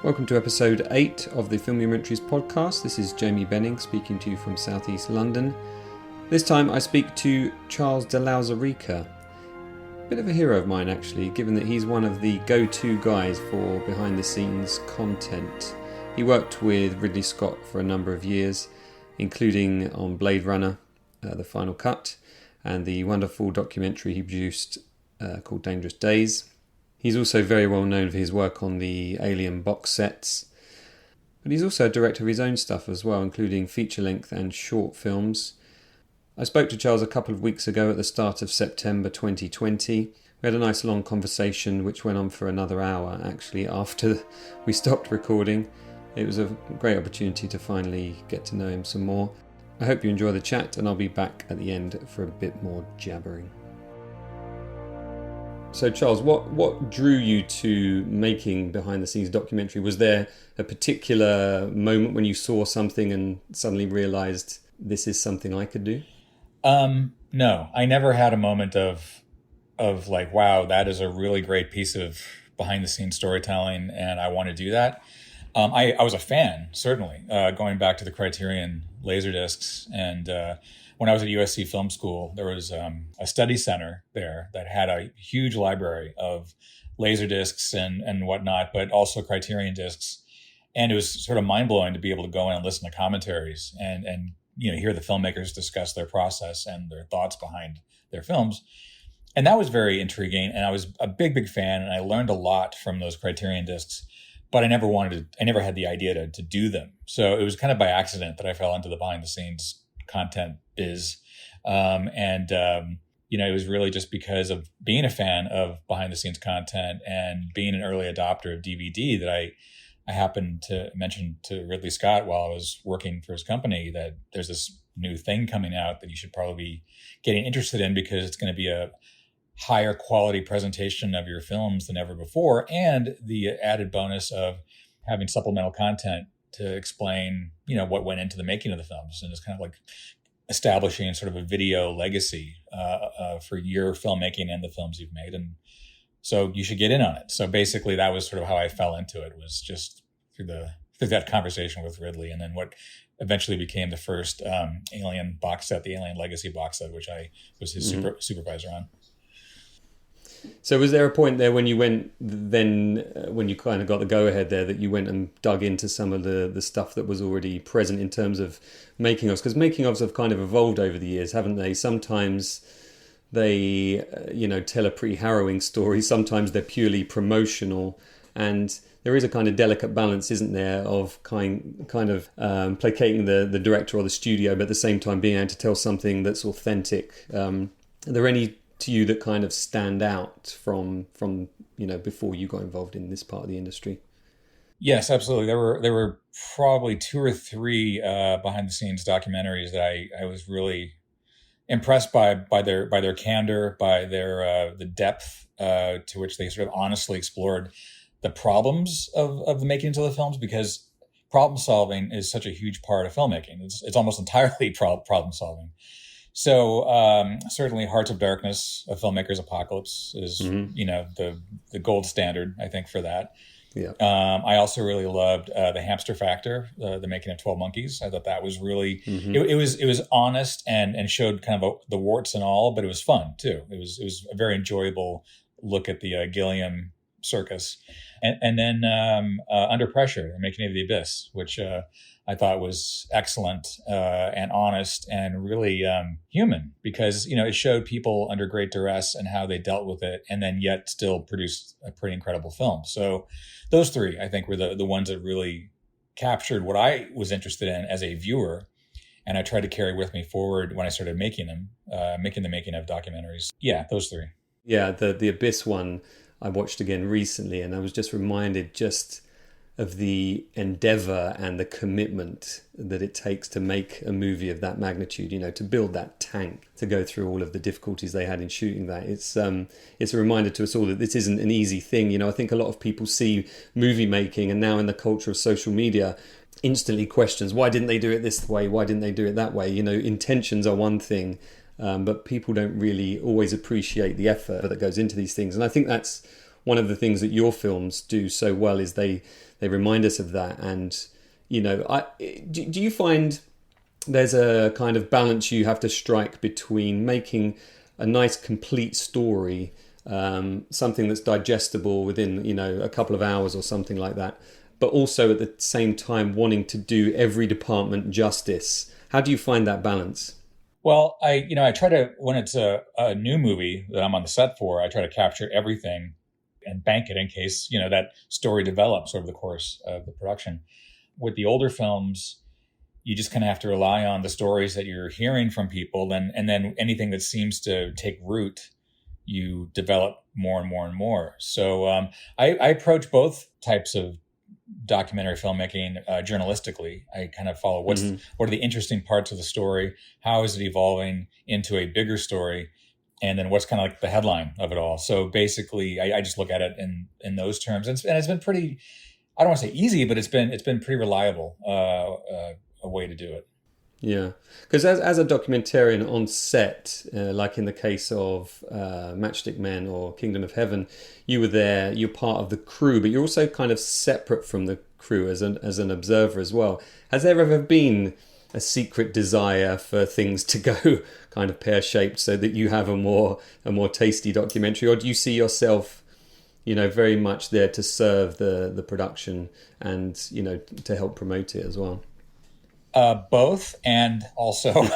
Welcome to episode 8 of the Filmumentaries podcast. This is Jamie Benning speaking to you from southeast London. This time I speak to Charles de Lauzirika. A bit of a hero of mine actually, given that he's one of the go-to guys for behind the scenes content. He worked with Ridley Scott for a number of years, including on Blade Runner, The Final Cut, and the wonderful documentary he produced called Dangerous Days. He's also very well known for his work on the Alien box sets. But he's also a director of his own stuff as well, including feature-length and short films. I spoke to Charles a couple of weeks ago at the start of September 2020. We had a nice long conversation which went on for another hour actually after we stopped recording. It was a great opportunity to finally get to know him some more. I hope you enjoy the chat, and I'll be back at the end for a bit more jabbering. So Charles, what drew you to making behind the scenes documentary? Was there a particular moment when you saw something and suddenly realized this is something I could do? No, I never had a moment of like, wow, that is a really great piece of behind the scenes storytelling and I want to do that. I was a fan, certainly, going back to the Criterion Laserdiscs. And when I was at USC Film School, there was a study center there that had a huge library of Laserdiscs and whatnot, but also Criterion discs. And it was sort of mind-blowing to be able to go in and listen to commentaries and hear the filmmakers discuss their process and their thoughts behind their films. And that was very intriguing. And I was a big fan, and I learned a lot from those Criterion discs. But I never had the idea to do them. So it was kind of by accident that I fell into the behind the scenes content biz. It was really just because of being a fan of behind the scenes content and being an early adopter of DVD that I happened to mention to Ridley Scott while I was working for his company that there's this new thing coming out that you should probably be getting interested in because it's going to be a higher quality presentation of your films than ever before, and the added bonus of having supplemental content to explain, what went into the making of the films. And it's kind of like establishing sort of a video legacy for your filmmaking and the films you've made. And so you should get in on it. So basically that was sort of how I fell into it, was just through that conversation with Ridley, and then what eventually became the first Alien box set, the Alien Legacy box set, which I was his supervisor on. So was there a point there when you went, when you kind of got the go-ahead there, that you went and dug into some of the stuff that was already present in terms of making-ofs? Because making-ofs have kind of evolved over the years, haven't they? Sometimes they, tell a pretty harrowing story. Sometimes they're purely promotional. And there is a kind of delicate balance, isn't there, of kind of placating the director or the studio, but at the same time being able to tell something that's authentic. Are there any to you that kind of stand out from before you got involved in this part of the industry? Yes, absolutely. There were probably 2 or 3 behind the scenes documentaries that I was really impressed by their candor, by their the depth to which they sort of honestly explored the problems of the making of the films, because problem solving is such a huge part of filmmaking. It's almost entirely problem solving. So certainly Hearts of Darkness, A Filmmaker's Apocalypse is, the gold standard, I think, for that. Yeah. I also really loved The Hamster Factor, the making of 12 Monkeys. I thought that was really, it was honest and showed kind of the warts and all, but it was fun too. It was a very enjoyable look at the Gilliam circus. And then Under Pressure, the making of The Abyss, which I thought was excellent and honest and really human, because, it showed people under great duress and how they dealt with it, and then yet still produced a pretty incredible film. So those 3, I think, were the ones that really captured what I was interested in as a viewer. And I tried to carry with me forward when I started making them, the making of documentaries. Yeah, those 3. Yeah, the Abyss one I watched again recently, and I was just reminded of the endeavor and the commitment that it takes to make a movie of that magnitude, to build that tank, to go through all of the difficulties they had in shooting that. It's a reminder to us all that this isn't an easy thing. I think a lot of people see movie making, and now in the culture of social media, instantly questions, why didn't they do it this way? Why didn't they do it that way? Intentions are one thing, but people don't really always appreciate the effort that goes into these things. And I think that's one of the things that your films do so well is they remind us of that. And, you know, do you find there's a kind of balance you have to strike between making a nice complete story, something that's digestible within, you know, a couple of hours or something like that, but also at the same time wanting to do every department justice? How do you find that balance? Well, I try to, when it's a new movie that I'm on the set for, I try to capture everything and bank it in case, you know, that story develops over the course of the production. With the older films, you just kind of have to rely on the stories that you're hearing from people, and then anything that seems to take root, you develop more and more and more. So I approach both types of documentary filmmaking journalistically. I kind of follow what are the interesting parts of the story, how is it evolving into a bigger story, and then what's kind of like the headline of it all. So basically, I just look at it in those terms, and it's been pretty. I don't want to say easy, but it's been pretty reliable a way to do it. Yeah, because as a documentarian on set, like in the case of Matchstick Men or Kingdom of Heaven, you were there, you're part of the crew, but you're also kind of separate from the crew as an observer as well. Has there ever been a secret desire for things to go kind of pear-shaped so that you have a more tasty documentary, or do you see yourself, you know, very much there to serve the production and, you know, to help promote it as well? Both, and also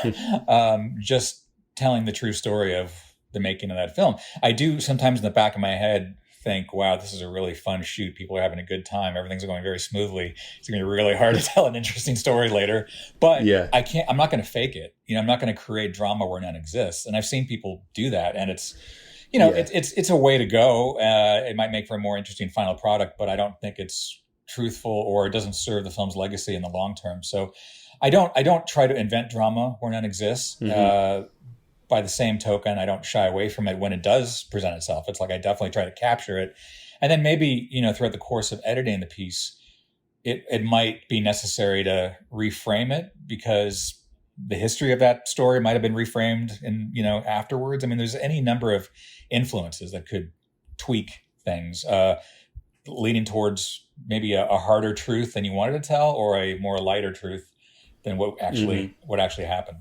just telling the true story of the making of that film. I do sometimes in the back of my head think, wow, this is a really fun shoot. People are having a good time. Everything's going very smoothly. It's going to be really hard to tell an interesting story later. But yeah. I'm not going to fake it. You know, I'm not going to create drama where none exists. And I've seen people do that. And it's, you know, it's a way to go. It might make for a more interesting final product, but I don't think it's truthful, or it doesn't serve the film's legacy in the long term. So I don't try to invent drama where none exists. By the same token, I don't shy away from it when it does present itself. It's like I definitely try to capture it. And then maybe, you know, throughout the course of editing the piece, it might be necessary to reframe it because the history of that story might have been reframed afterwards. I mean, there's any number of influences that could tweak things, leaning towards maybe a harder truth than you wanted to tell, or a more lighter truth than what actually happened.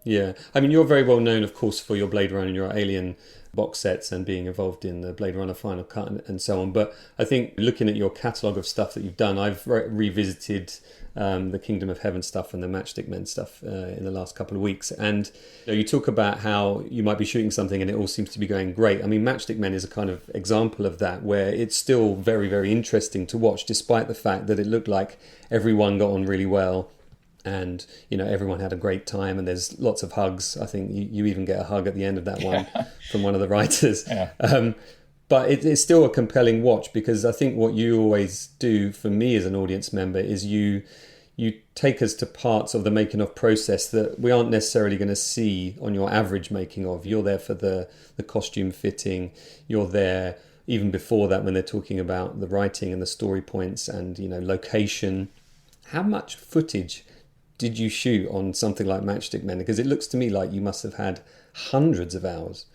Yeah. I mean, you're very well known, of course, for your Blade Runner and your Alien box sets and being involved in the Blade Runner Final Cut and so on. But I think looking at your catalogue of stuff that you've done, I've revisited the Kingdom of Heaven stuff and the Matchstick Men stuff in the last couple of weeks. And you talk about how you might be shooting something and it all seems to be going great. I mean, Matchstick Men is a kind of example of that, where it's still very, very interesting to watch, despite the fact that it looked like everyone got on really well. And, you know, everyone had a great time and there's lots of hugs. I think you even get a hug at the end of that one from one of the writers. Yeah. But it's still a compelling watch, because I think what you always do for me as an audience member is you take us to parts of the making of process that we aren't necessarily going to see on your average making of. You're there for the costume fitting. You're there even before that when they're talking about the writing and the story points and, you know, location. How much footage did you shoot on something like Matchstick Men? Because it looks to me like you must have had hundreds of hours.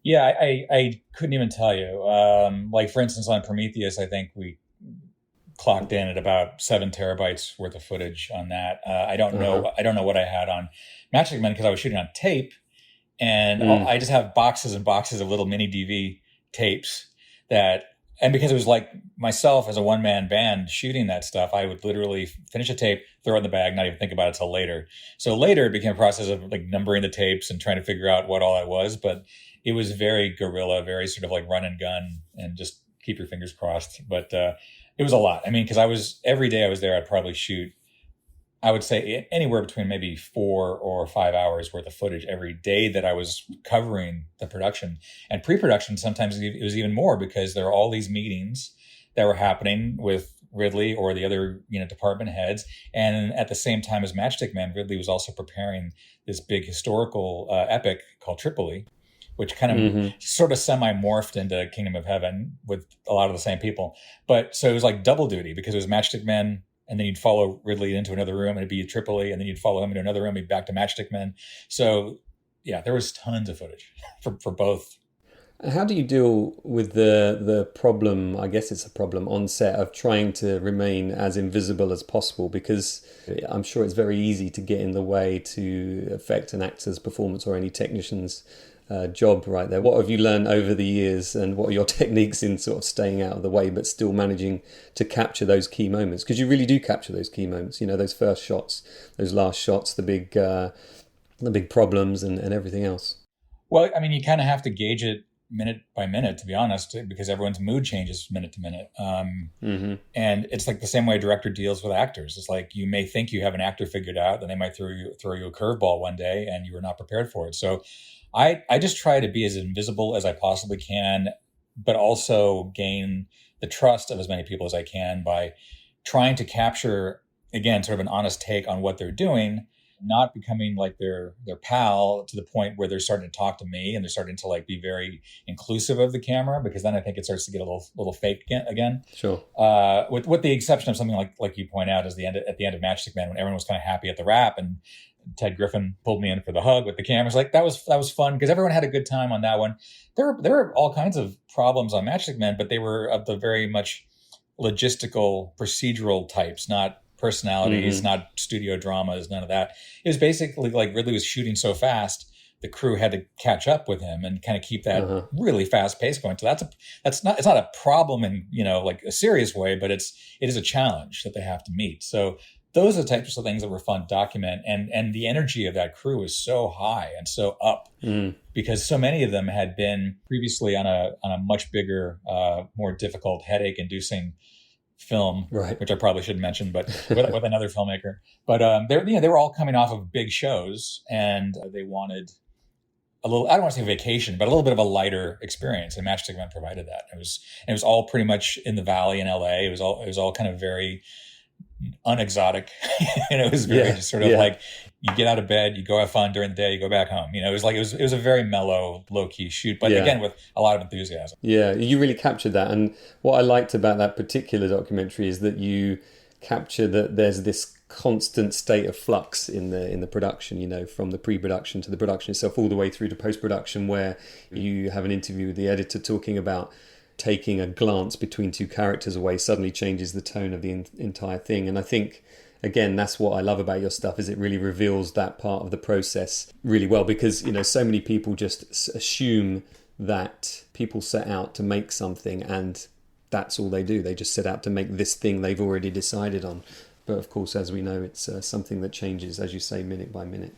Yeah, I couldn't even tell you. Like, for instance, on Prometheus, I think we clocked in at about 7 terabytes worth of footage on that. I don't know what I had on Matchstick Men because I was shooting on tape, and I just have boxes and boxes of little mini DV tapes and because it was like myself as a one-man band shooting that stuff, I would literally finish a tape, throw it in the bag, not even think about it till later. So later it became a process of like numbering the tapes and trying to figure out what all that was. But it was very guerrilla, very sort of like run and gun and just keep your fingers crossed. But it was a lot. I mean, because every day I was there, I'd probably shoot, I would say anywhere between maybe 4 or 5 hours worth of footage every day that I was covering the production. And pre-production, sometimes it was even more, because there are all these meetings that were happening with Ridley or the other, you know, department heads. And at the same time as Matchstick Men, Ridley was also preparing this big historical epic called Tripoli, which kind of sort of semi-morphed into Kingdom of Heaven with a lot of the same people. But so it was like double duty, because it was Matchstick Men, and then you'd follow Ridley into another room, and it'd be Tripoli, and then you'd follow him into another room, and back to Matchstick Men. So, yeah, there was tons of footage for both. How do you deal with the problem, I guess it's a problem on set, of trying to remain as invisible as possible? Because I'm sure it's very easy to get in the way to affect an actor's performance or any technician's job right there. What have you learned over the years, and what are your techniques in sort of staying out of the way but still managing to capture those key moments? Because you really do capture those key moments, those first shots, those last shots, the big problems and everything else. Well, I mean, you kind of have to gauge it minute by minute, to be honest, because everyone's mood changes minute to minute. And it's like the same way a director deals with actors. It's like you may think you have an actor figured out, then they might throw you a curveball one day and you were not prepared for it. So I just try to be as invisible as I possibly can, but also gain the trust of as many people as I can by trying to capture, again, sort of an honest take on what they're doing, not becoming like their pal to the point where they're starting to talk to me and they're starting to like be very inclusive of the camera, because then I think it starts to get a little fake again. Sure. With the exception of something like you point out is at the end of Matchstick Men, when everyone was kind of happy at the wrap and Ted Griffin pulled me in for the hug with the cameras. Like that was fun because everyone had a good time on that one. There were all kinds of problems on Matchstick Men, but they were of the very much logistical, procedural types, not personalities, not studio dramas, none of that. It was basically like Ridley was shooting so fast, the crew had to catch up with him and kind of keep that really fast pace going. So it's not a problem in, like a serious way, but it is a challenge that they have to meet. So those are the types of things that were fun to document. And the energy of that crew was so high and so up because so many of them had been previously on a much bigger, more difficult, headache inducing film, right, which I probably shouldn't mention, but with another filmmaker. But they were all coming off of big shows, and they wanted a little, I don't want to say vacation, but a little bit of a lighter experience. And Matchstick Men provided that. It was all pretty much in the Valley in LA. It was all kind of very unexotic. And it was very just sort of like you get out of bed, you go have fun during the day, you go back home. It was a very mellow, low key shoot, but again with a lot of enthusiasm. Yeah, you really captured that. And what I liked about that particular documentary is that you capture that there's this constant state of flux in the production, from the pre-production to the production itself, all the way through to post-production, where you have an interview with the editor talking about taking a glance between two characters away suddenly changes the tone of the entire thing. And I think, again, that's what I love about your stuff, is it really reveals that part of the process really well, because so many people just assume that people set out to make something and that's all they do. They just set out to make this thing they've already decided on. But of course, as we know, it's something that changes, as you say, minute by minute.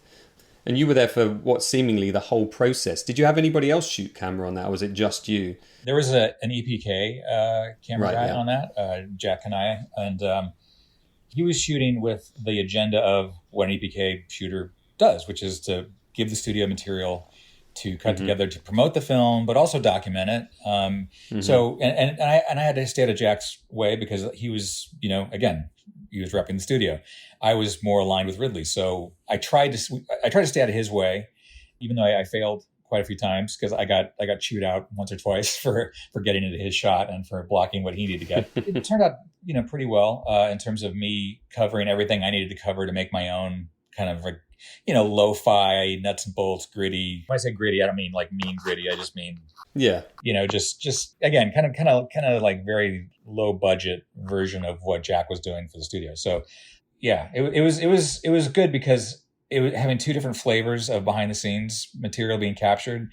And you were there for what seemingly the whole process. Did you have anybody else shoot camera on that, or was it just you? There was an EPK camera guy on that, Jack Kanaya, and he was shooting with the agenda of what an EPK shooter does, which is to give the studio material to cut together to promote the film, but also document it. So, and I had to stay out of Jack's way because he was, again, he was repping the studio. I was more aligned with Ridley, so I tried to stay out of his way, even though I failed quite a few times because I got chewed out once or twice for getting into his shot and for blocking what he needed to get. It turned out, pretty well in terms of me covering everything I needed to cover to make my own kind of like, lo-fi, nuts and bolts, gritty. When I say gritty, I don't mean like mean gritty. I just mean, just again, kind of like very low budget version of what Jack was doing for the studio. So yeah, it was good because it was having two different flavors of behind the scenes material being captured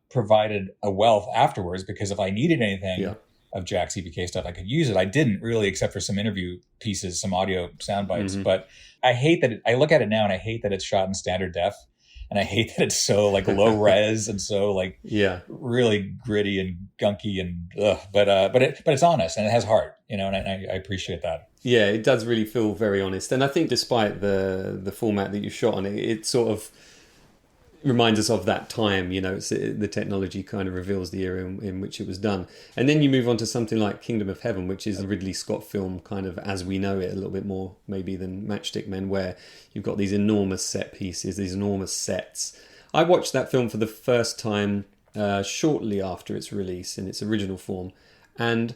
provided a wealth afterwards, because if I needed anything of Jack's EPK stuff, I could use it. I didn't really, except for some interview pieces, some audio sound bites, but I hate that I look at it now and I hate that it's shot in standard def, and I hate that it's so like low res and so like really gritty and gunky and but it's honest and it has heart, and I appreciate that. Yeah, it does really feel very honest, and I think despite the format that you shot on, it sort of reminds us of that time. The technology kind of reveals the era in which it was done. And then you move on to something like Kingdom of Heaven, which is a Ridley Scott film kind of as we know it, a little bit more maybe than Matchstick Men, where you've got these enormous set pieces, these enormous sets. I watched that film for the first time shortly after its release in its original form, and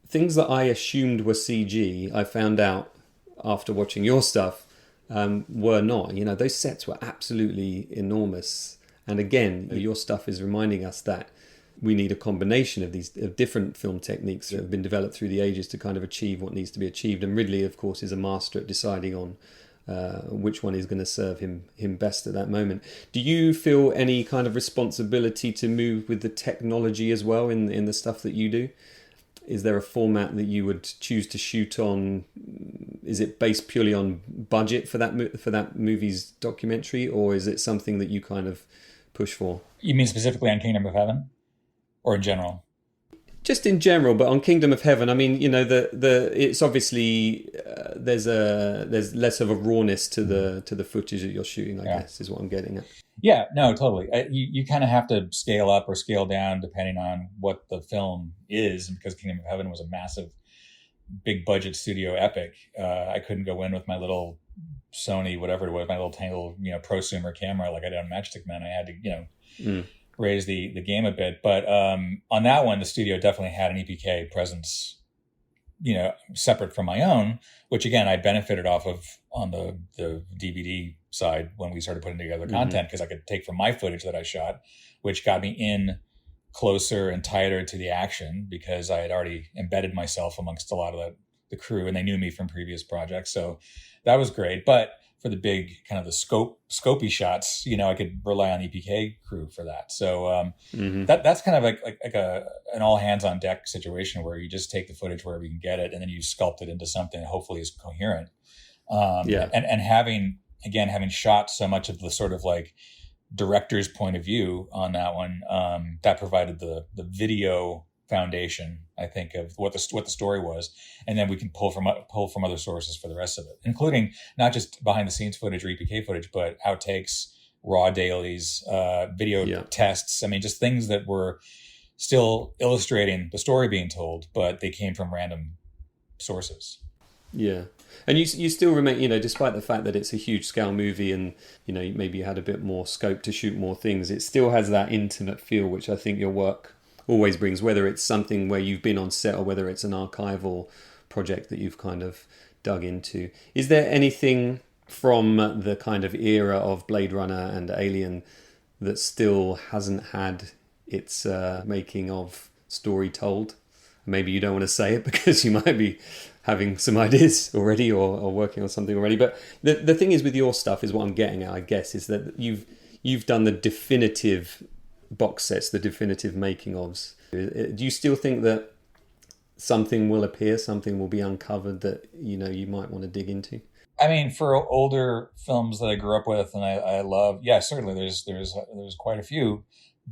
things that I assumed were CG, I found out after watching your stuff, were not. Those sets were absolutely enormous. And again, your stuff is reminding us that we need a combination of these of different film techniques that have been developed through the ages to kind of achieve what needs to be achieved. And Ridley, of course, is a master at deciding on which one is going to serve him best at that moment. Do you feel any kind of responsibility to move with the technology as well in the stuff that you do? Is there a format that you would choose to shoot on? Is it based purely on budget for that movie's documentary, or is it something that you kind of push for? You mean specifically on Kingdom of Heaven, or in general? Just in general, but on Kingdom of Heaven, I mean, you know, it's obviously there's less of a rawness to the footage that you're shooting. I guess is what I'm getting at. Yeah, no, totally. You kind of have to scale up or scale down depending on what the film is, and because Kingdom of Heaven was a massive, big budget studio epic, I couldn't go in with my little Sony, whatever it was, my little tiny little prosumer camera like I did on Matchstick Men. I had to raise the game a bit, but on that one, the studio definitely had an EPK presence, separate from my own, which again I benefited off of on the DVD side when we started putting together content, because I could take from my footage that I shot, which got me in closer and tighter to the action because I had already embedded myself amongst a lot of the crew, and they knew me from previous projects, so that was great. But for the big kind of the scopy shots, I could rely on EPK crew for that. So that's kind of like an all hands on deck situation where you just take the footage wherever you can get it, and then you sculpt it into something that hopefully is coherent. And having shot so much of the sort of like director's point of view on that one, that provided the video foundation, I think, of what the story was, and then we can pull from other sources for the rest of it, including not just behind the scenes footage or EPK footage, but outtakes, raw dailies, video tests. I mean, just things that were still illustrating the story being told, but they came from random sources. Yeah. And you still remain, despite the fact that it's a huge scale movie and, maybe you had a bit more scope to shoot more things, it still has that intimate feel, which I think your work always brings, whether it's something where you've been on set or whether it's an archival project that you've kind of dug into. Is there anything from the kind of era of Blade Runner and Alien that still hasn't had its making of story told? Maybe you don't want to say it because you might be having some ideas already or working on something already. But the thing is with your stuff is what I'm getting at, I guess, is that you've done the definitive box sets, the definitive making ofs. Do you still think that something will appear, something will be uncovered that you might want to dig into? I mean, for older films that I grew up with and I love, yeah, certainly there's quite a few.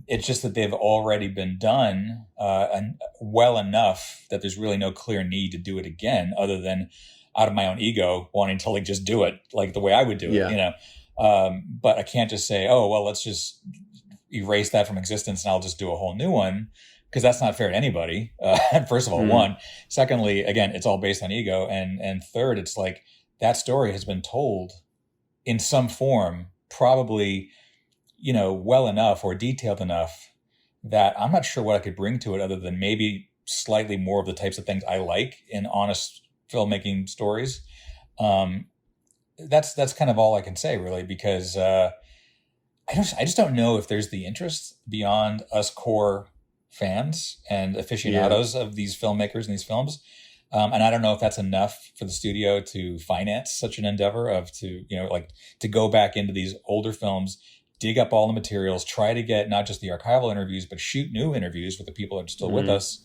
It's just that they've already been done and well enough that there's really no clear need to do it again, other than out of my own ego wanting to like just do it like the way I would do it, But I can't just say, oh well, let's just erase that from existence and I'll just do a whole new one, because that's not fair to anybody. First of all, one. Secondly, again, it's all based on ego, and third, it's like that story has been told in some form, probably well enough or detailed enough that I'm not sure what I could bring to it other than maybe slightly more of the types of things I like in honest filmmaking stories. That's kind of all I can say, really, because I just don't know if there's the interest beyond us core fans and aficionados of these filmmakers and these films. And I don't know if that's enough for the studio to finance such an endeavor of to go back into these older films, dig up all the materials, try to get not just the archival interviews, but shoot new interviews with the people that are still with us.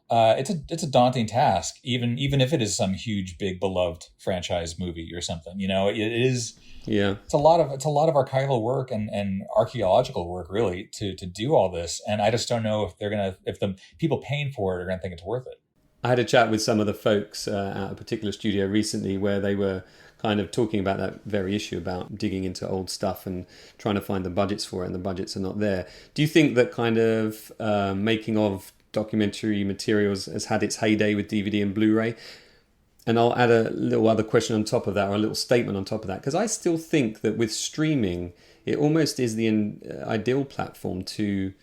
It's a daunting task, even if it is some huge, big, beloved franchise movie or something. It is. Yeah, it's a lot of archival work and archaeological work, really, to do all this. And I just don't know if the people paying for it are gonna think it's worth it. I had a chat with some of the folks at a particular studio recently where they were kind of talking about that very issue about digging into old stuff and trying to find the budgets for it, and the budgets are not there. Do you think that kind of making of documentary materials has had its heyday with DVD and Blu-ray? And I'll add a little other question on top of that, or a little statement on top of that, because I still think that with streaming, it almost is the ideal platform to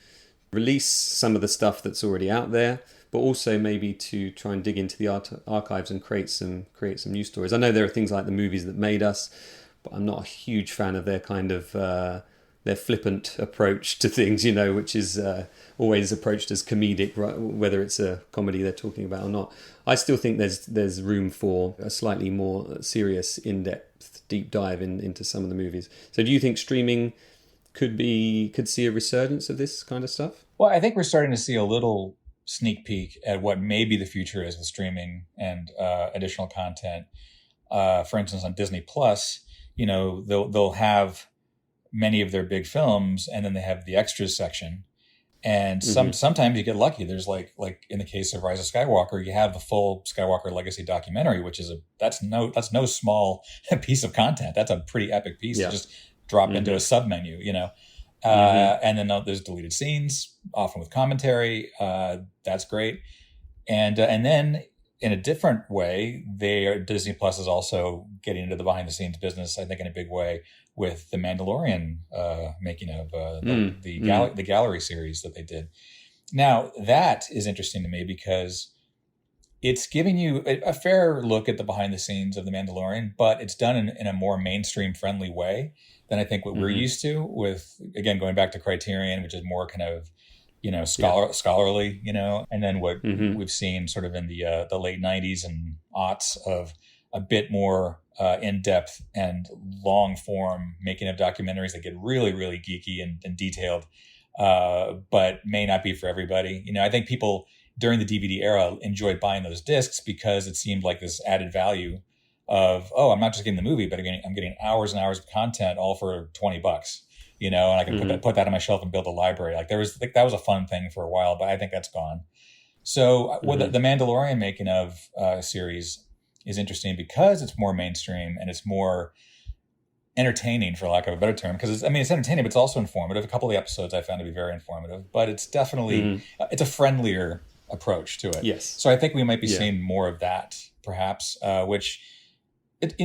release some of the stuff that's already out there, but also maybe to try and dig into the archives and create some new stories. I know there are things like The Movies That Made Us, but I'm not a huge fan of their kind of their flippant approach to things, which is always approached as comedic, right, whether it's a comedy they're talking about or not. I still think there's room for a slightly more serious, in-depth, deep dive into some of the movies. So do you think streaming could see a resurgence of this kind of stuff? Well, I think we're starting to see a little sneak peek at what maybe the future is with streaming and additional content. For instance, on Disney Plus, they'll have many of their big films, and then they have the extras section. And sometimes you get lucky. There's like in the case of Rise of Skywalker, you have the full Skywalker Legacy documentary, which is that's no small piece of content. That's a pretty epic piece to just drop into a sub menu, and then there's deleted scenes, often with commentary. That's great. And then in a different way, Disney Plus is also getting into the behind the scenes business, I think, in a big way, with the Mandalorian making of the gallery series that they did. Now, that is interesting to me because it's giving you a fair look at the behind the scenes of the Mandalorian, but it's done in a more mainstream friendly way than I think what we're used to with, again, going back to Criterion, which is more kind of, scholarly, and then what we've seen sort of in the late 90s and aughts of a bit more in-depth and long-form making of documentaries that get really, really geeky and detailed, but may not be for everybody. I think people during the DVD era enjoyed buying those discs because it seemed like this added value of, I'm not just getting the movie, but I'm getting hours and hours of content all for $20. And I can put that on my shelf and build a library. That was a fun thing for a while, but I think that's gone. So with the Mandalorian making of series is interesting because it's more mainstream and it's more entertaining, for lack of a better term. Because it's entertaining, but it's also informative. A couple of the episodes I found to be very informative, but it's definitely it's a friendlier approach to it. Yes. So I think we might be seeing more of that, perhaps, which.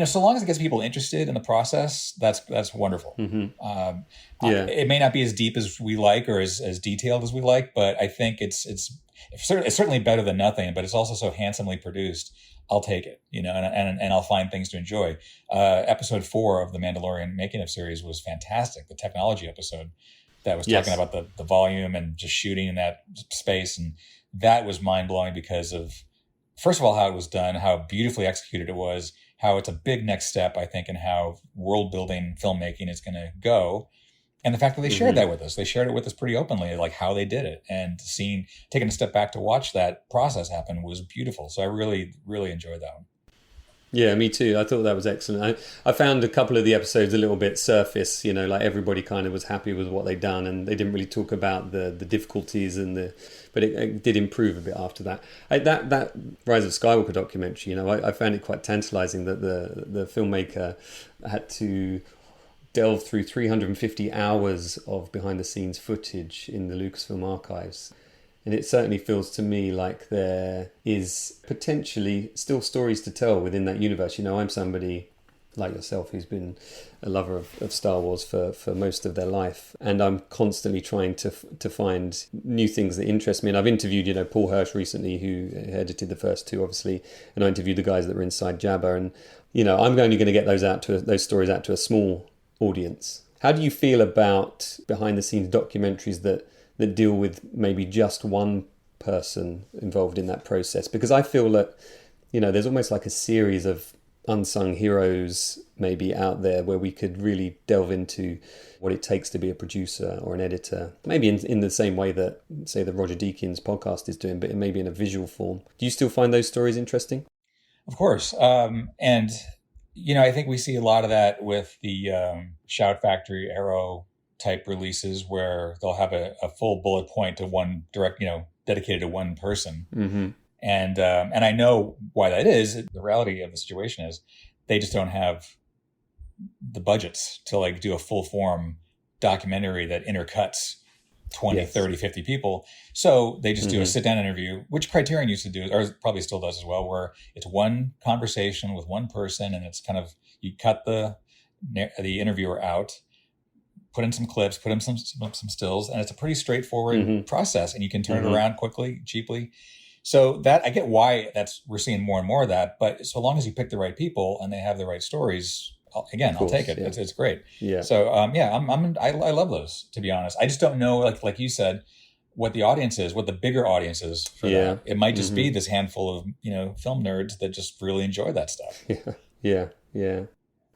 So long as it gets people interested in the process, that's wonderful. It may not be as deep as we like or as detailed as we like, but I think it's certainly better than nothing. But it's also so handsomely produced. I'll take it, and I'll find things to enjoy. Episode 4 of the Mandalorian making of series was fantastic. The technology episode that was talking about the volume and just shooting in that space, and that was mind blowing because of, first of all, how it was done, how beautifully executed it was. How it's a big next step, I think, in how world-building filmmaking is going to go. And the fact that they shared that with us. They shared it with us pretty openly, like how they did it. And taking a step back to watch that process happen was beautiful. So I really, really enjoyed that one. Yeah, me too. I thought that was excellent. I found a couple of the episodes a little bit surface, like everybody kind of was happy with what they'd done and they didn't really talk about the difficulties but it did improve a bit after that. That Rise of Skywalker documentary, I found it quite tantalizing that the filmmaker had to delve through 350 hours of behind the scenes footage in the Lucasfilm archives. And it certainly feels to me like there is potentially still stories to tell within that universe. I'm somebody like yourself who's been a lover of Star Wars for most of their life. And I'm constantly trying to find new things that interest me. And I've interviewed, Paul Hirsch recently, who edited the first 2, obviously. And I interviewed the guys that were inside Jabba. And, I'm only going to get those stories out to a small audience. How do you feel about behind the scenes documentaries that deal with maybe just one person involved in that process? Because I feel that, there's almost like a series of unsung heroes maybe out there where we could really delve into what it takes to be a producer or an editor. Maybe in the same way that, say, the Roger Deakins podcast is doing, but maybe in a visual form. Do you still find those stories interesting? Of course. And, I think we see a lot of that with the Shout Factory, Arrow type releases where they'll have a full bullet point to one dedicated to one person. And I know why that is. The reality of the situation is they just don't have the budgets to do a full form documentary that intercuts 20, 30, 50 people. So they just do a sit down interview, which Criterion used to do, or probably still does as well, where it's one conversation with one person and it's kind of, you cut the interviewer out, put in some clips, put in some stills, and it's a pretty straightforward process, and you can turn it around quickly, cheaply. So that, I get why we're seeing more and more of that, but so long as you pick the right people and they have the right stories, I'll take it. Yeah. It's great. Yeah. So I love those, to be honest. I just don't know, like you said, what the audience is, what the bigger audience is for that. It might just be this handful of film nerds that just really enjoy that stuff. Yeah.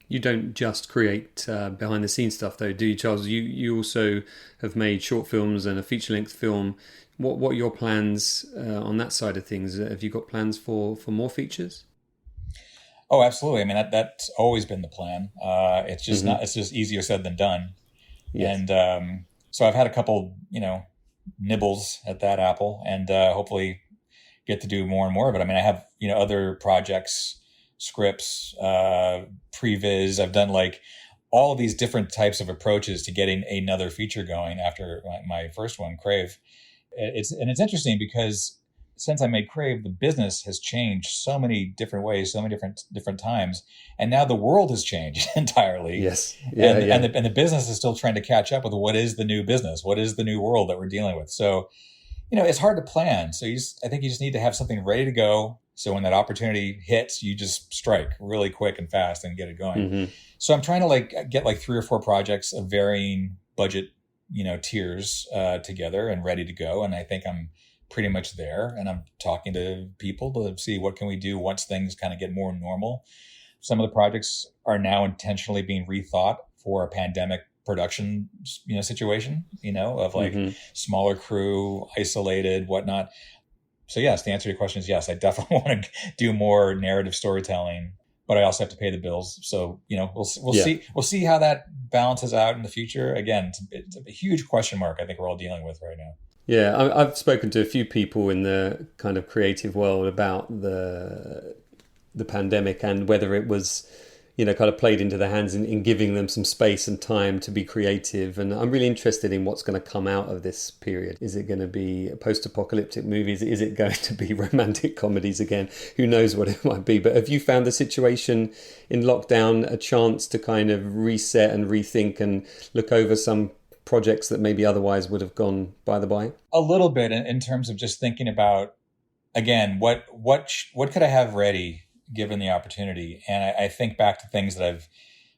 You don't just create behind the scenes stuff, though, do you, Charles? You also have made short films and a feature length film. What are your plans on that side of things? Have you got plans for more features? Oh, absolutely. I mean, that's always been the plan. It's just it's just easier said than done. Yes. And so I've had a couple, nibbles at that apple, and hopefully get to do more and more of it. I mean, I have, other projects, scripts, previs. I've done like all these different types of approaches to getting another feature going after my first one, Crave. It's interesting because since I made Crave, the business has changed so many different ways, so many different times, and now the world has changed entirely. Yes, and the business is still trying to catch up with what is the new business, what is the new world that we're dealing with. So, it's hard to plan. So I think you just need to have something ready to go. So when that opportunity hits, you just strike really quick and fast and get it going. So I'm trying to get 3 or 4 projects of varying budget, tiers together and ready to go. And I think I'm pretty much there, and I'm talking to people to see what can we do once things kind of get more normal. Some of the projects are now intentionally being rethought for a pandemic production, situation, of smaller crew, isolated, whatnot. So yes, the answer to your question is yes, I definitely want to do more narrative storytelling, but I also have to pay the bills. So, we'll see how that balances out in the future. Again, it's a huge question mark I think we're all dealing with right now. Yeah, I've spoken to a few people in the kind of creative world about the pandemic and whether it was, kind of played into their hands in giving them some space and time to be creative. And I'm really interested in what's going to come out of this period. Is it going to be post-apocalyptic movies? Is it going to be romantic comedies again? Who knows what it might be? But have you found the situation in lockdown a chance to kind of reset and rethink and look over some projects that maybe otherwise would have gone by the by? A little bit in terms of just thinking about, again, what could I have ready given the opportunity? And I think back to things that I've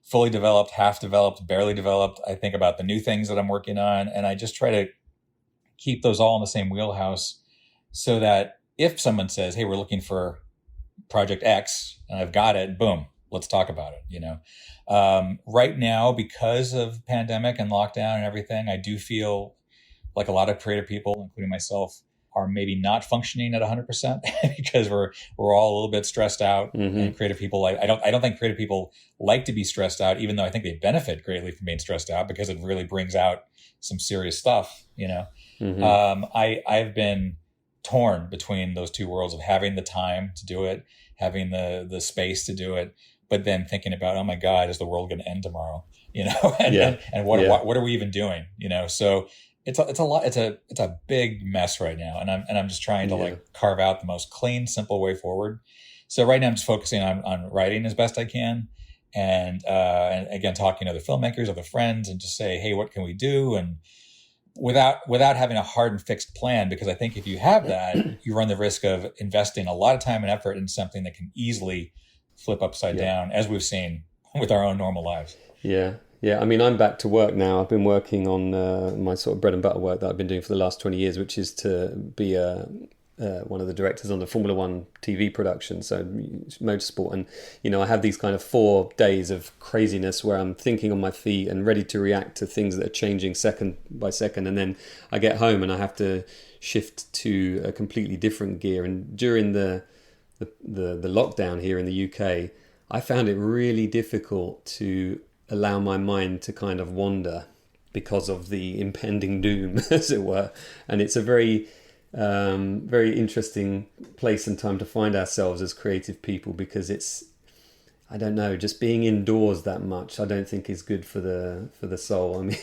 fully developed, half developed, barely developed. I think about the new things that I'm working on, and I just try to keep those all in the same wheelhouse so that if someone says, hey, we're looking for project X, and I've got it, boom, let's talk about it, Right now, because of pandemic and lockdown and everything, I do feel like a lot of creative people, including myself, are maybe not functioning at 100% because we're all a little bit stressed out. And creative people, I don't think creative people like to be stressed out, even though I think they benefit greatly from being stressed out because it really brings out some serious stuff. I've been torn between those two worlds of having the time to do it, having the space to do it, but then thinking about, oh my God, is the world going to end tomorrow? And what are we even doing? So it's a lot. It's a big mess right now, and I'm just trying to carve out the most clean, simple way forward. So right now I'm just focusing on writing as best I can, and again talking to other filmmakers, other friends, and just say, hey, what can we do? And without having a hard and fixed plan, because I think if you have that, you run the risk of investing a lot of time and effort in something that can easily flip upside down, as we've seen with our own normal lives. Yeah, I mean, I'm back to work now. I've been working on my sort of bread and butter work that I've been doing for the last 20 years, which is to be one of the directors on the Formula One TV production, so motorsport. And, I have these kind of 4 days of craziness where I'm thinking on my feet and ready to react to things that are changing second by second. And then I get home and I have to shift to a completely different gear. And during the lockdown here in the UK, I found it really difficult to allow my mind to kind of wander because of the impending doom, as it were. And it's a very, very interesting place and time to find ourselves as creative people, because it's, I don't know, just being indoors that much, I don't think is good for the soul. I mean,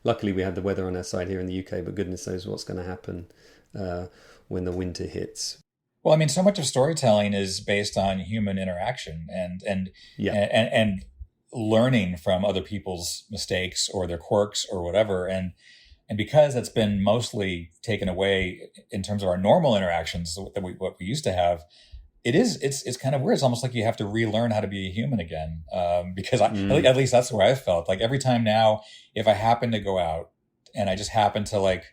luckily we had the weather on our side here in the UK, but goodness knows what's going to happen when the winter hits. Well, I mean, so much of storytelling is based on human interaction and learning from other people's mistakes or their quirks or whatever. And because that's been mostly taken away in terms of our normal interactions what we used to have, it's kind of weird. It's almost like you have to relearn how to be a human again. Because at least that's the way I felt. Like every time now, if I happen to go out and I just happen to like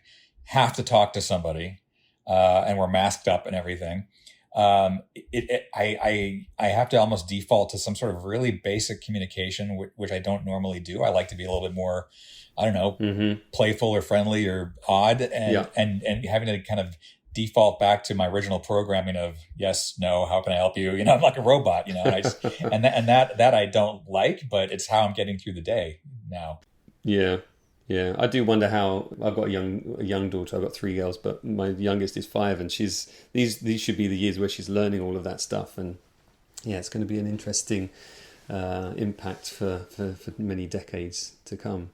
have to talk to somebody, and we're masked up and everything, I have to almost default to some sort of really basic communication, which I don't normally do. I like to be a little bit more, I don't know, playful or friendly or odd, and having to kind of default back to my original programming of yes, no, how can I help you? You know, I'm like a robot, you know, and that I don't like, but it's how I'm getting through the day now. Yeah. Yeah, I do wonder how. I've got a young daughter. I've got 3 girls, but my youngest is 5, and these should be the years where she's learning all of that stuff. And yeah, it's going to be an interesting impact for many decades to come.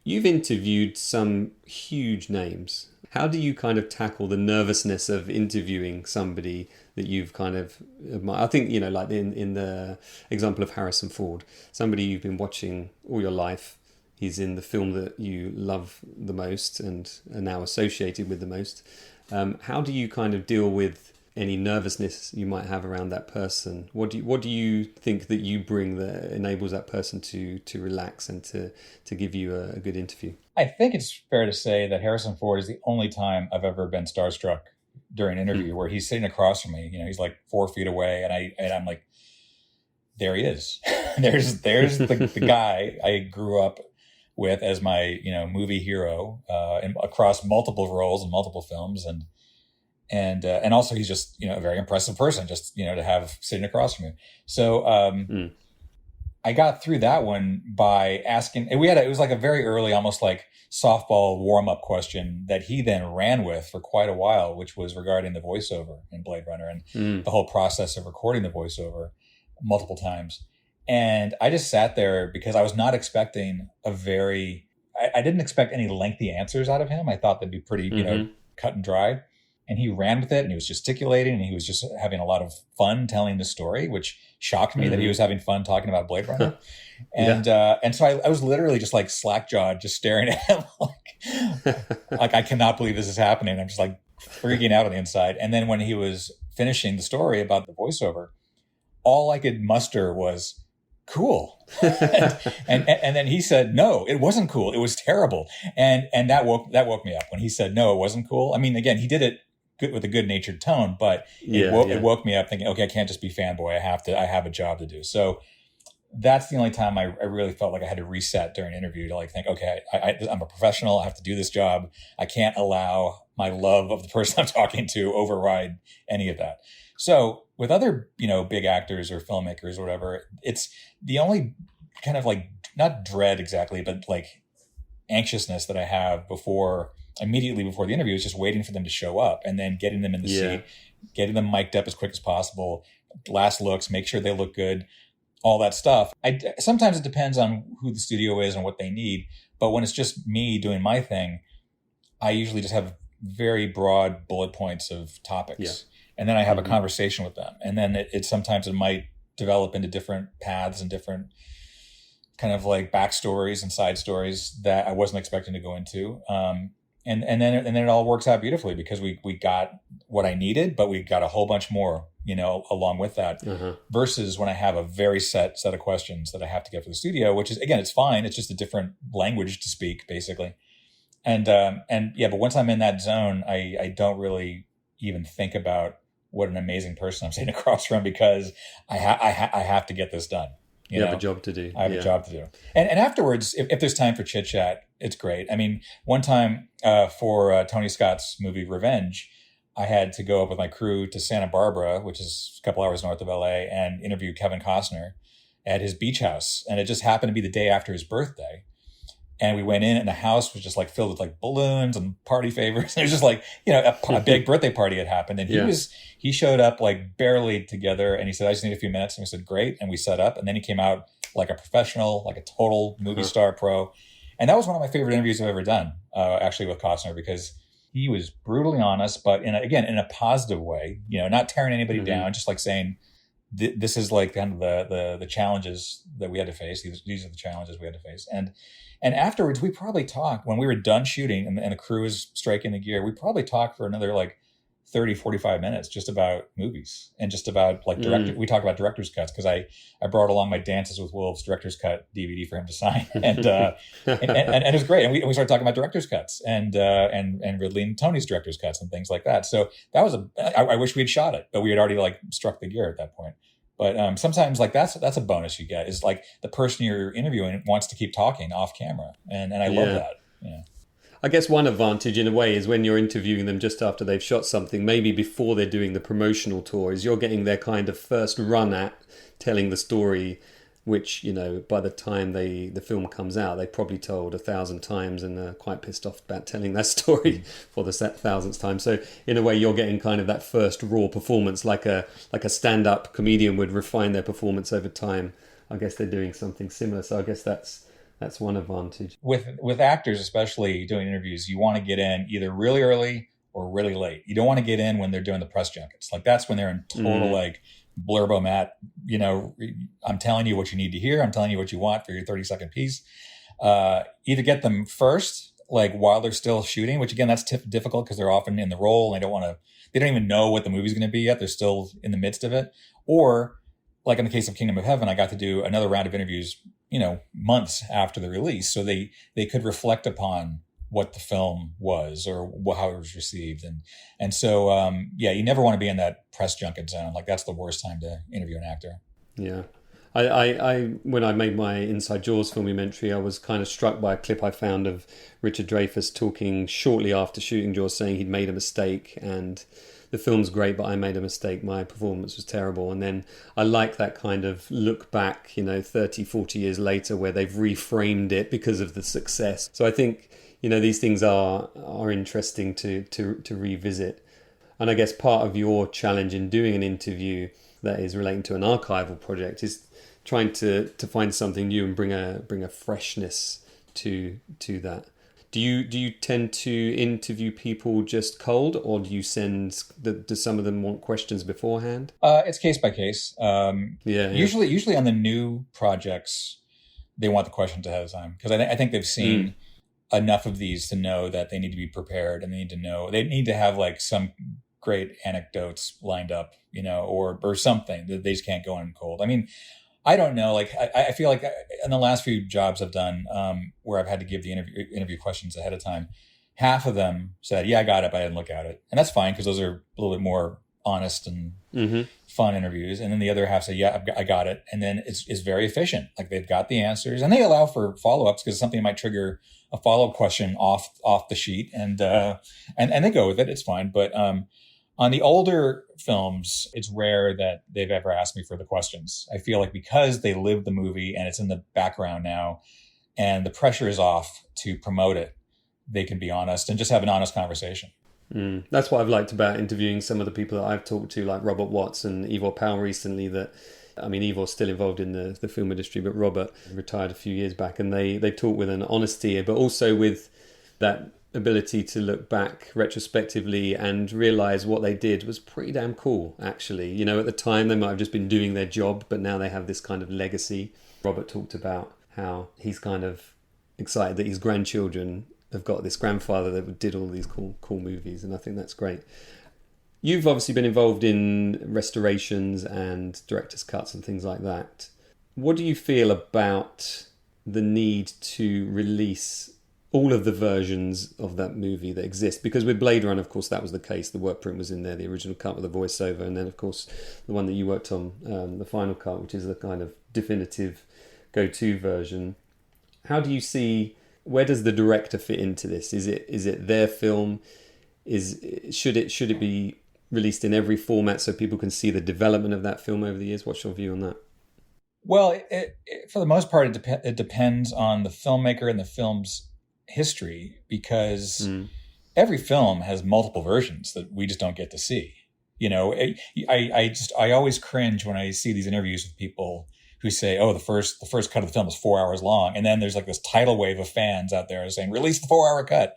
You've interviewed some huge names. How do you kind of tackle the nervousness of interviewing somebody that you've kind of admired? I think, you know, like in the example of Harrison Ford, somebody you've been watching all your life. He's in the film that you love the most and are now associated with the most. How do you kind of deal with any nervousness you might have around that person? What do you think that you bring that enables that person to relax and to give you a good interview? I think it's fair to say that Harrison Ford is the only time I've ever been starstruck during an interview where he's sitting across from me. You know, he's like 4 feet away, and I'm like, there he is. there's the guy I grew up with as my, you know, movie hero, and across multiple roles and multiple films, and also he's just, you know, a very impressive person, just, you know, to have sitting across from you. So I got through that one by asking, and it was like a very early, almost like softball warm up question that he then ran with for quite a while, which was regarding the voiceover in Blade Runner and the whole process of recording the voiceover multiple times. And I just sat there because I was not expecting I didn't expect any lengthy answers out of him. I thought they'd be pretty, you know, cut and dry. And he ran with it, and he was gesticulating, and he was just having a lot of fun telling the story, which shocked me that he was having fun talking about Blade Runner. And so I was literally just like slack-jawed, just staring at him like I cannot believe this is happening. I'm just like freaking out on the inside. And then when he was finishing the story about the voiceover, all I could muster was, cool. and then he said, no, it wasn't cool. It was terrible. And that woke me up when he said, no, it wasn't cool. I mean, again, he did it good with a good natured tone, but it woke me up thinking, okay, I can't just be fanboy. I have a job to do. So that's the only time I really felt like I had to reset during an interview to like think, okay, I'm a professional. I have to do this job. I can't allow my love of the person I'm talking to override any of that. So with other, you know, big actors or filmmakers or whatever, it's the only kind of like, not dread exactly, but like anxiousness that I have immediately before the interview is just waiting for them to show up and then getting them in the seat, getting them mic'd up as quick as possible, last looks, make sure they look good, all that stuff. Sometimes it depends on who the studio is and what they need. But when it's just me doing my thing, I usually just have very broad bullet points of topics. Yeah. And then I have a conversation with them. And then sometimes it might develop into different paths and different kind of like backstories and side stories that I wasn't expecting to go into. And then it all works out beautifully because we got what I needed, but we got a whole bunch more, you know, along with that, versus when I have a very set of questions that I have to get for the studio, which is, again, it's fine. It's just a different language to speak, basically. And but once I'm in that zone, I don't really even think about what an amazing person I'm sitting across from, because I have to get this done. You have a job to do. I have a job to do. And afterwards, if there's time for chit chat, it's great. I mean, one time for Tony Scott's movie Revenge, I had to go up with my crew to Santa Barbara, which is a couple hours north of LA, and interview Kevin Costner at his beach house. And it just happened to be the day after his birthday. And we went in and the house was just like filled with like balloons and party favors. It was just like, you know, a big birthday party had happened. And he showed up like barely together, and he said, I just need a few minutes. And we said, great. And we set up, and then he came out like a professional, like a total movie star pro. And that was one of my favorite interviews I've ever done, actually, with Costner, because he was brutally honest, but in a positive way, you know, not tearing anybody down, just like saying, this is like kind of the challenges that we had to face. These are the challenges we had to face. And afterwards, we probably talked when we were done shooting and the crew was striking the gear. We probably talked for another like 30, 45 minutes just about movies and just about like we talk about director's cuts because I brought along my Dances with Wolves director's cut DVD for him to sign. And it was great. And we started talking about director's cuts and Ridley and Tony's director's cuts and things like that. So that was I wish we had shot it, but we had already like struck the gear at that point. But sometimes like that's a bonus you get is like the person you're interviewing wants to keep talking off camera. And I love that. Yeah. I guess one advantage in a way is when you're interviewing them just after they've shot something, maybe before they're doing the promotional tour, is you're getting their kind of first run at telling the story, which, you know, by the time the film comes out, they probably told 1,000 times and are quite pissed off about telling that story for the 1,000th time. So in a way, you're getting kind of that first raw performance, like a stand-up comedian would refine their performance over time. I guess they're doing something similar. So I guess that's one advantage. With actors, especially doing interviews, you want to get in either really early or really late. You don't want to get in when they're doing the press junkets. Like that's when they're in total like blurbo-mat, you know, I'm telling you what you need to hear. I'm telling you what you want for your 30-second piece. Either get them first, like while they're still shooting, which again, that's difficult because they're often in the role and they don't even know what the movie's going to be yet. They're still in the midst of it. Or like in the case of Kingdom of Heaven, I got to do another round of interviews, you know, months after the release. So they could reflect upon what the film was or how it was received. And so, you never want to be in that press junket zone. Like that's the worst time to interview an actor. Yeah. I when I made my Inside Jaws filmumentary, I was kind of struck by a clip I found of Richard Dreyfuss talking shortly after shooting Jaws, saying he'd made a mistake and the film's great, but I made a mistake. My performance was terrible. And then I like that kind of look back, you know, 30, 40 years later where they've reframed it because of the success. So I think, you know, these things are interesting to revisit. And I guess part of your challenge in doing an interview that is relating to an archival project is trying to find something new and bring a freshness to that. Do you tend to interview people just cold, or do you do some of them want questions beforehand? It's case by case. Yeah. Usually on the new projects, they want the questions ahead of time because I think they've seen enough of these to know that they need to be prepared and they need to have like some great anecdotes lined up, you know, or something that they just can't go in cold. I mean, I don't know. Like, I feel like in the last few jobs I've done, where I've had to give the interview questions ahead of time, half of them said, "Yeah, I got it, but I didn't look at it," and that's fine because those are a little bit more honest and fun interviews. And then the other half said, "Yeah, I got it," and then it's very efficient. Like they've got the answers, and they allow for follow-ups because something might trigger a follow-up question off the sheet, and they go with it. It's fine, but on the older films, it's rare that they've ever asked me for the questions. I feel like because they live the movie and it's in the background now and the pressure is off to promote it, they can be honest and just have an honest conversation. That's what I've liked about interviewing some of the people that I've talked to, like Robert Watts and Ivor Powell recently. Ivor's still involved in the film industry, but Robert retired a few years back, and they talk with an honesty, but also with that ability to look back retrospectively and realize what they did was pretty damn cool, actually. You know, at the time they might have just been doing their job, but now they have this kind of legacy. Robert talked about how he's kind of excited that his grandchildren have got this grandfather that did all these cool movies, and I think that's great. You've obviously been involved in restorations and director's cuts and things like that. What do you feel about the need to release all of the versions of that movie that exist? Because with Blade Runner, of course, that was the case. The work print was in there, the original cut with the voiceover, and then, of course, the one that you worked on, the final cut, which is the kind of definitive go-to version. How do you see, where does the director fit into this? Is it their film? Should it be released in every format so people can see the development of that film over the years? What's your view on that? Well, for the most part, it depends on the filmmaker and the film's history, because every film has multiple versions that we just don't get to see. You know, I always cringe when I see these interviews with people who say, "Oh, the first cut of the film is 4 hours long," and then there's like this tidal wave of fans out there saying, "Release the 4 hour cut,"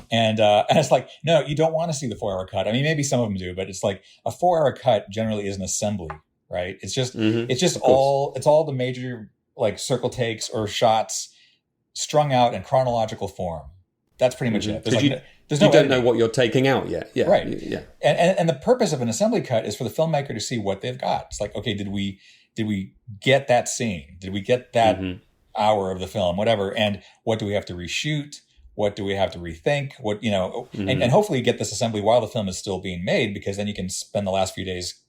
and it's like, no, you don't want to see the 4 hour cut. I mean, maybe some of them do, but it's like a 4 hour cut generally is an assembly, right? It's just all the major like circle takes or shots strung out in chronological form. That's pretty much it. There's You no don't editing. know what you're taking out yet. Yeah. Right. Yeah. And the purpose of an assembly cut is for the filmmaker to see what they've got. It's like, okay, did we get that scene? Did we get that hour of the film? Whatever. And what do we have to reshoot? What do we have to rethink? What, and hopefully you get this assembly while the film is still being made, because then you can spend the last few days,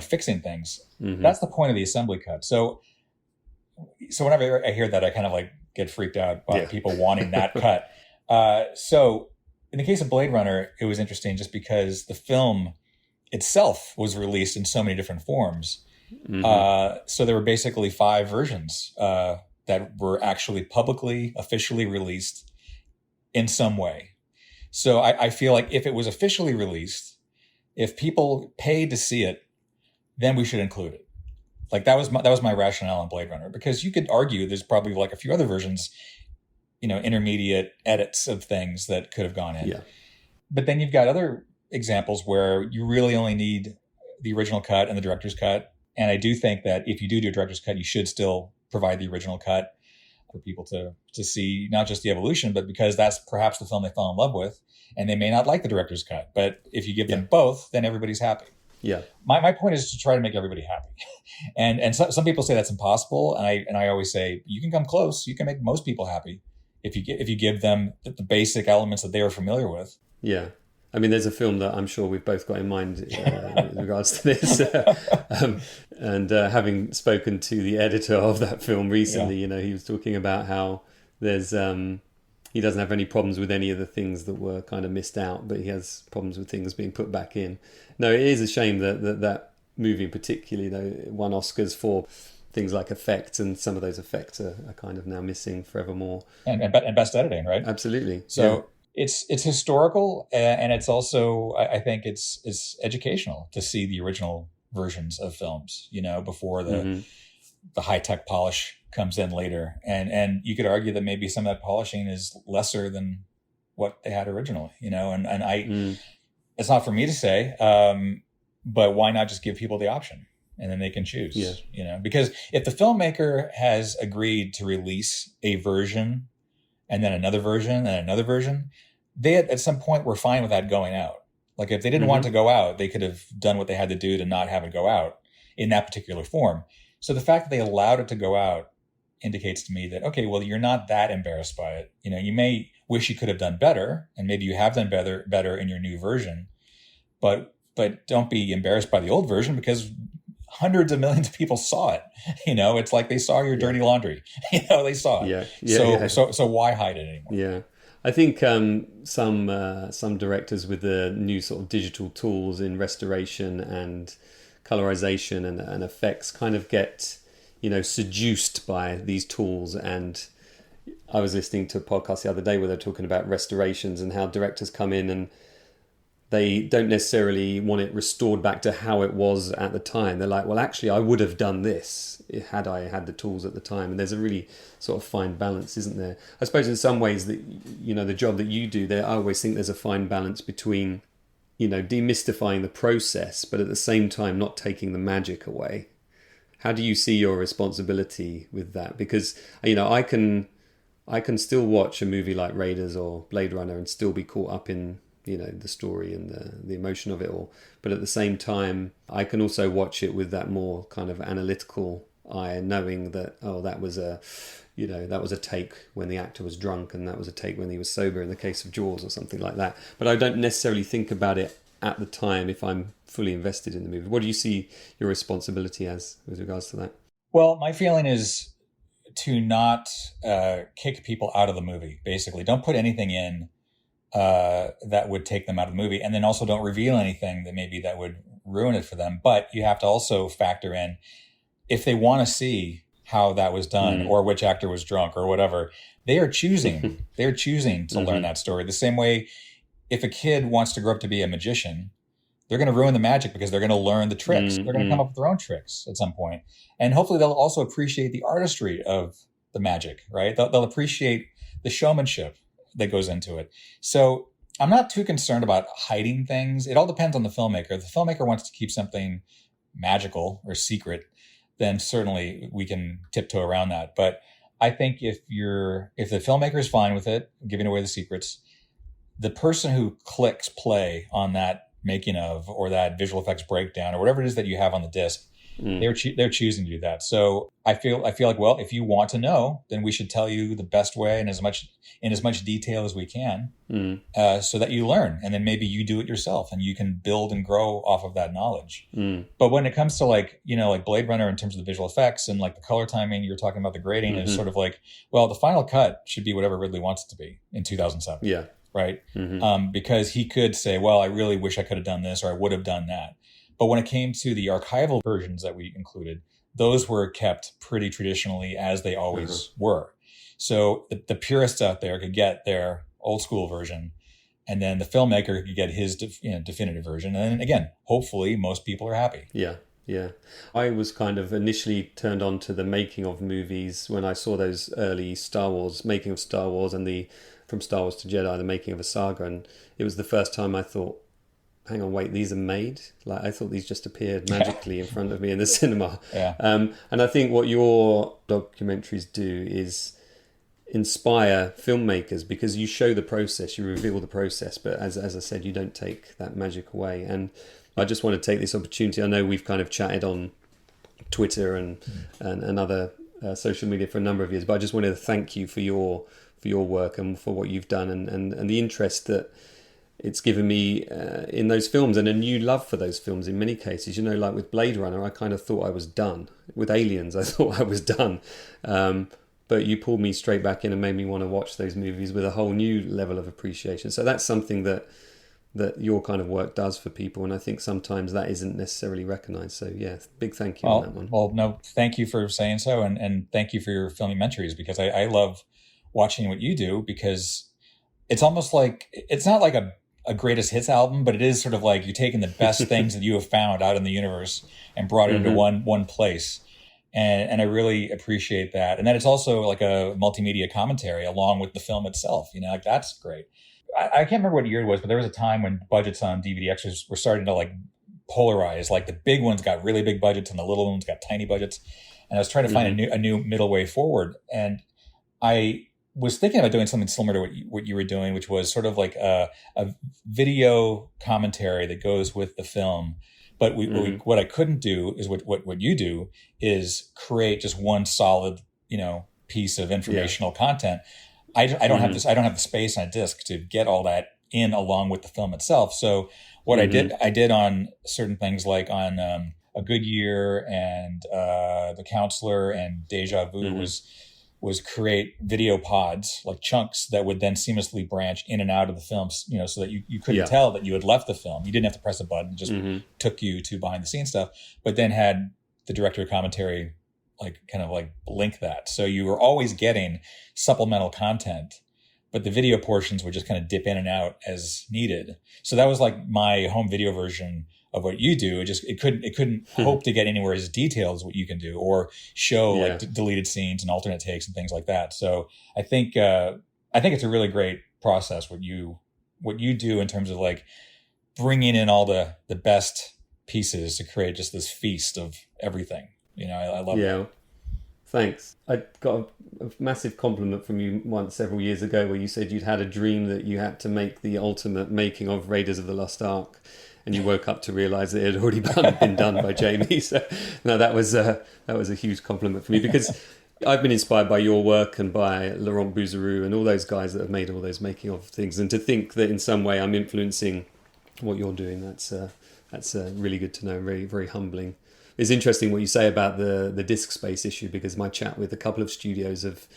fixing things. That's the point of the assembly cut. So whenever I hear that, I kind of like get freaked out by people wanting that cut. So in the case of Blade Runner, it was interesting just because the film itself was released in so many different forms. So there were basically 5 versions that were actually publicly, officially released in some way. So I feel like if it was officially released, if people paid to see it, then we should include it. Like that was my rationale on Blade Runner, because you could argue there's probably like a few other versions, intermediate edits of things that could have gone in. Yeah. But then you've got other examples where you really only need the original cut and the director's cut. And I do think that if you do a director's cut, you should still provide the original cut for people to see not just the evolution, but because that's perhaps the film they fall in love with, and they may not like the director's cut. But if you give them both, then everybody's happy. Yeah. My point is to try to make everybody happy. And some people say that's impossible. And I always say, you can come close. You can make most people happy if you give them the basic elements that they are familiar with. Yeah. I mean, there's a film that I'm sure we've both got in mind with regards to this. And having spoken to the editor of that film recently, he was talking about how there's he doesn't have any problems with any of the things that were kind of missed out, but he has problems with things being put back in. No, it is a shame that movie in particular, won Oscars for things like effects, and some of those effects are kind of now missing forevermore. And best editing, right? Absolutely. So it's historical, and it's also, I think it's educational to see the original versions of films, before the high-tech polish comes in later. And you could argue that maybe some of that polishing is lesser than what they had originally, and it's not for me to say, but why not just give people the option and then they can choose, because if the filmmaker has agreed to release a version and then another version and another version, they at some point were fine with that going out. Like if they didn't want it to go out, they could have done what they had to do to not have it go out in that particular form. So the fact that they allowed it to go out indicates to me that, okay, well, you're not that embarrassed by it. You may wish you could have done better, and maybe you have done better in your new version, but don't be embarrassed by the old version, because hundreds of millions of people saw it. It's like they saw your dirty laundry. They saw it. So why hide it anymore? Yeah. I think some directors with the new sort of digital tools in restoration and colorization and effects kind of get, seduced by these tools. And I was listening to a podcast the other day where they're talking about restorations and how directors come in and they don't necessarily want it restored back to how it was at the time. They're like, well, actually, I would have done this had I had the tools at the time. And there's a really sort of fine balance, isn't there? I suppose in some ways that, the job that you do there, I always think there's a fine balance between, demystifying the process, but at the same time, not taking the magic away. How do you see your responsibility with that? Because, I can still watch a movie like Raiders or Blade Runner and still be caught up in, the story and the emotion of it all. But at the same time, I can also watch it with that more kind of analytical eye, knowing that, that was a take when the actor was drunk, and that was a take when he was sober in the case of Jaws or something like that. But I don't necessarily think about it at the time if I'm fully invested in the movie. What do you see your responsibility as with regards to that? Well, my feeling is to not kick people out of the movie, basically. Don't put anything in that would take them out of the movie, and then also don't reveal anything that would ruin it for them. But you have to also factor in, if they want to see how that was done or which actor was drunk or whatever, they are choosing to learn that story. The same way, if a kid wants to grow up to be a magician, they're going to ruin the magic because they're going to learn the tricks. They're going to come up with their own tricks at some point. And hopefully they'll also appreciate the artistry of the magic, right? They'll appreciate the showmanship that goes into it. So I'm not too concerned about hiding things. It all depends on the filmmaker. If the filmmaker wants to keep something magical or secret, then certainly we can tiptoe around that. But I think if the filmmaker is fine with it, giving away the secrets, the person who clicks play on that making of, or that visual effects breakdown, or whatever it is that you have on the disc, they're choosing to do that. So I feel like, well, if you want to know, then we should tell you the best way and in as much detail as we can, so that you learn, and then maybe you do it yourself and you can build and grow off of that knowledge. But when it comes to like Blade Runner, in terms of the visual effects and like the color timing, you're talking about the grading, is sort of like, well, the final cut should be whatever Ridley wants it to be in 2007. Yeah. Right. Because he could say, well, I really wish I could have done this, or I would have done that. But when it came to the archival versions that we included, those were kept pretty traditionally, as they always were. So the purists out there could get their old school version, and then the filmmaker could get his definitive version. And then again, hopefully most people are happy. Yeah. Yeah. I was kind of initially turned on to the making of movies when I saw those early Star Wars, making of Star Wars, and the From Star Wars to Jedi, the making of a saga. And it was the first time I thought, hang on, wait, these are made? Like, I thought these just appeared magically in front of me in the cinema. Yeah. And I think what your documentaries do is inspire filmmakers, because you show the process, you reveal the process, but as I said, you don't take that magic away. And I just want to take this opportunity. I know we've kind of chatted on Twitter and other social media for a number of years, but I just wanted to thank you for your work and for what you've done, and the interest that it's given me in those films, and a new love for those films in many cases. Like with Blade Runner, I kind of thought I was done. With Aliens, I thought I was done. But you pulled me straight back in and made me want to watch those movies with a whole new level of appreciation. So that's something that your kind of work does for people, and I think sometimes that isn't necessarily recognized. So yeah, big thank you on that one. Well, no, thank you for saying so, and thank you for your Filmumentaries, because I love watching what you do, because it's almost like, it's not like a greatest hits album, but it is sort of like you're taking the best things that you have found out in the universe and brought it into one place. And I really appreciate that. And then it's also like a multimedia commentary along with the film itself. Like, that's great. I can't remember what year it was, but there was a time when budgets on DVD extras were starting to like polarize. Like, the big ones got really big budgets and the little ones got tiny budgets. And I was trying to find a new middle way forward. And I was thinking about doing something similar to what you were doing, which was sort of like a video commentary that goes with the film. But what I couldn't do is what you do, is create just one solid, piece of informational content. I don't have this. I don't have the space on a disc to get all that in along with the film itself. So what I did on certain things, like on A Good Year and The Counselor and Deja Vu, was create video pods, like chunks that would then seamlessly branch in and out of the films, so that you couldn't tell that you had left the film. You didn't have to press a button; it just took you to behind the scenes stuff. But then had the director of commentary kind of link that, so you were always getting supplemental content, but the video portions would just kind of dip in and out as needed. So that was like my home video version of what you do. It couldn't hope to get anywhere as detailed as what you can do, or show deleted scenes and alternate takes and things like that. So I think it's a really great process what you do in terms of like bringing in all the best pieces to create just this feast of everything. I love it. Yeah. Thanks. I got a massive compliment from you once several years ago, where you said you'd had a dream that you had to make the ultimate making of Raiders of the Lost Ark, and you woke up to realise that it had already been done by Jamie. So no, that was a huge compliment for me, because I've been inspired by your work and by Laurent Bouzeroux and all those guys that have made all those making of things, and to think that in some way I'm influencing what you're doing, that's really good to know. Very, very humbling. It's interesting what you say about the disk space issue, because my chat with a couple of studios have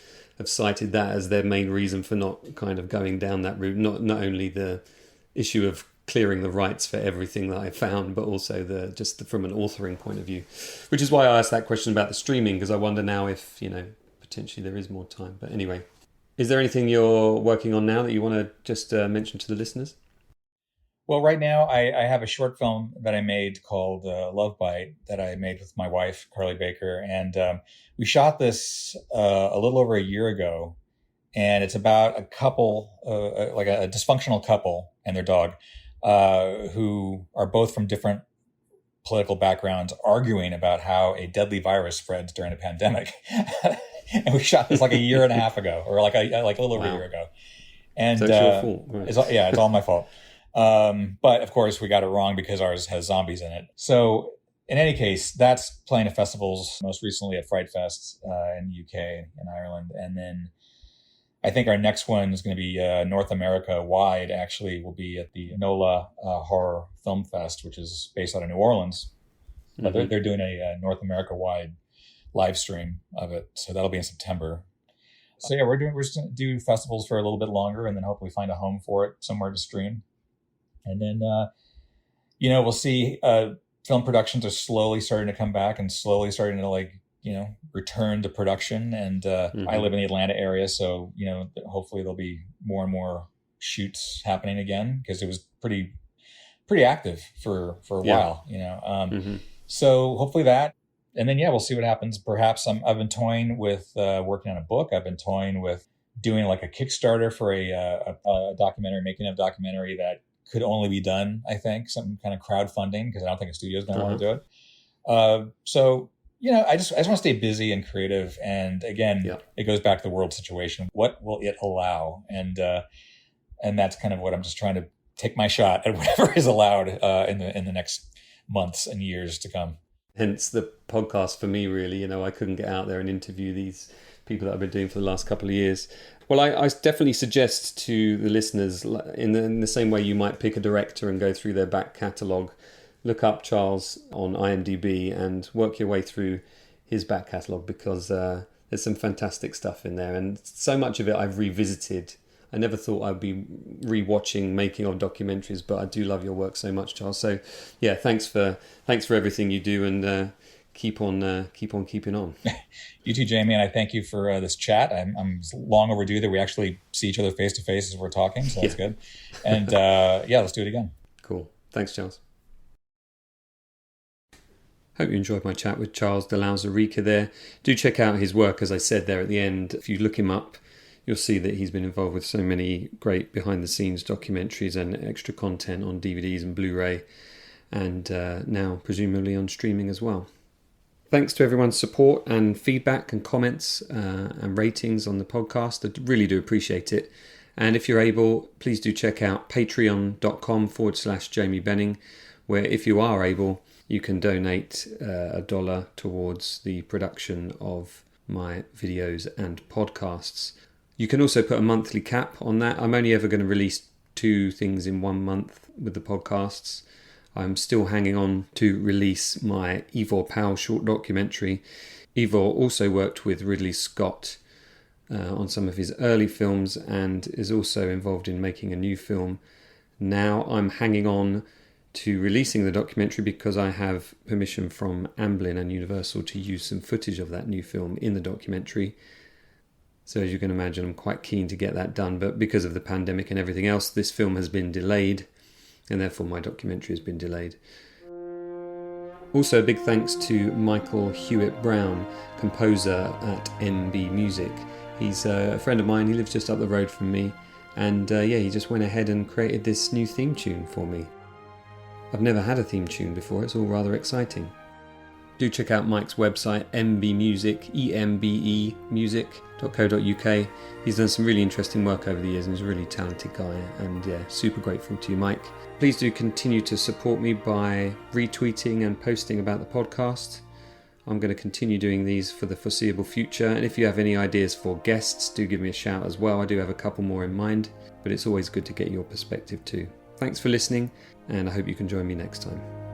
cited that as their main reason for not kind of going down that route. Not only the issue of clearing the rights for everything that I found, but also from an authoring point of view, which is why I asked that question about the streaming, because I wonder now if potentially there is more time. But anyway, is there anything you're working on now that you want to just mention to the listeners? Well, right now I have a short film that I made called Love Bite, that I made with my wife, Carly Baker. And we shot this a little over a year ago. And it's about a couple, like a dysfunctional couple and their dog, who are both from different political backgrounds, arguing about how a deadly virus spreads during a pandemic. And we shot this like a year and a half ago, or like a little over a year ago. And So it's your fault. Right. it's all my fault. But of course, we got it wrong because ours has zombies in it. So in any case, that's playing at festivals, most recently at Fright Fest in the UK and Ireland. And then I think our next one is going to be North America wide, actually, will be at the NOLA Horror Film Fest, which is based out of New Orleans. But they're doing a North America wide live stream of it. So that'll be in September. So yeah, we're just going to do festivals for a little bit longer and then hopefully find a home for it somewhere to stream. And then, we'll see. Film productions are slowly starting to come back and slowly starting to return to production. And I live in the Atlanta area, so hopefully there'll be more and more shoots happening again because it was pretty active for a while. So hopefully that, and then we'll see what happens. Perhaps I've been toying with working on a book. I've been toying with doing like a Kickstarter for a documentary, making a documentary that could only be done, I think, some kind of crowdfunding, because I don't think a studio is going to want to do it. So, I just want to stay busy and creative. And again, it goes back to the world situation. What will it allow? And that's kind of what I'm just trying to take my shot at whatever is allowed in the next months and years to come. Hence the podcast for me, really. I couldn't get out there and interview these people that I've been doing for the last couple of years. Well, I definitely suggest to the listeners, in the same way you might pick a director and go through their back catalogue, look up Charles on IMDb and work your way through his back catalogue, because there's some fantastic stuff in there. And so much of it I've revisited. I never thought I'd be rewatching making of documentaries, but I do love your work so much, Charles. So yeah, thanks for everything you do, and keep on keeping on. You too, Jamie, and I thank you for this chat. I'm long overdue that we actually see each other face to face as we're talking, so that's good. And let's do it again. Cool. Thanks, Charles. Hope you enjoyed my chat with Charles de Lauzirika there. Do check out his work, as I said there at the end. If you look him up, you'll see that he's been involved with so many great behind-the-scenes documentaries and extra content on DVDs and Blu-ray, and now presumably on streaming as well. Thanks to everyone's support and feedback and comments and ratings on the podcast. I really do appreciate it. And if you're able, please do check out patreon.com/Jamie Benning, where if you are able, you can donate $1 towards the production of my videos and podcasts. You can also put a monthly cap on that. I'm only ever going to release 2 things in 1 month with the podcasts. I'm still hanging on to release my Ivor Powell short documentary. Ivor also worked with Ridley Scott on some of his early films and is also involved in making a new film. Now I'm hanging on to releasing the documentary because I have permission from Amblin and Universal to use some footage of that new film in the documentary. So as you can imagine, I'm quite keen to get that done, but because of the pandemic and everything else, this film has been delayed, and therefore my documentary has been delayed. Also, a big thanks to Michael Hewitt Brown, composer at NB Music. He's a friend of mine. He lives just up the road from me, and he just went ahead and created this new theme tune for me. I've never had a theme tune before. It's all rather exciting. Do check out Mike's website, mbmusic, embemusic.co.uk. He's done some really interesting work over the years and he's a really talented guy, and super grateful to you, Mike. Please do continue to support me by retweeting and posting about the podcast. I'm going to continue doing these for the foreseeable future, and if you have any ideas for guests, do give me a shout as well. I do have a couple more in mind, but it's always good to get your perspective too. Thanks for listening, and I hope you can join me next time.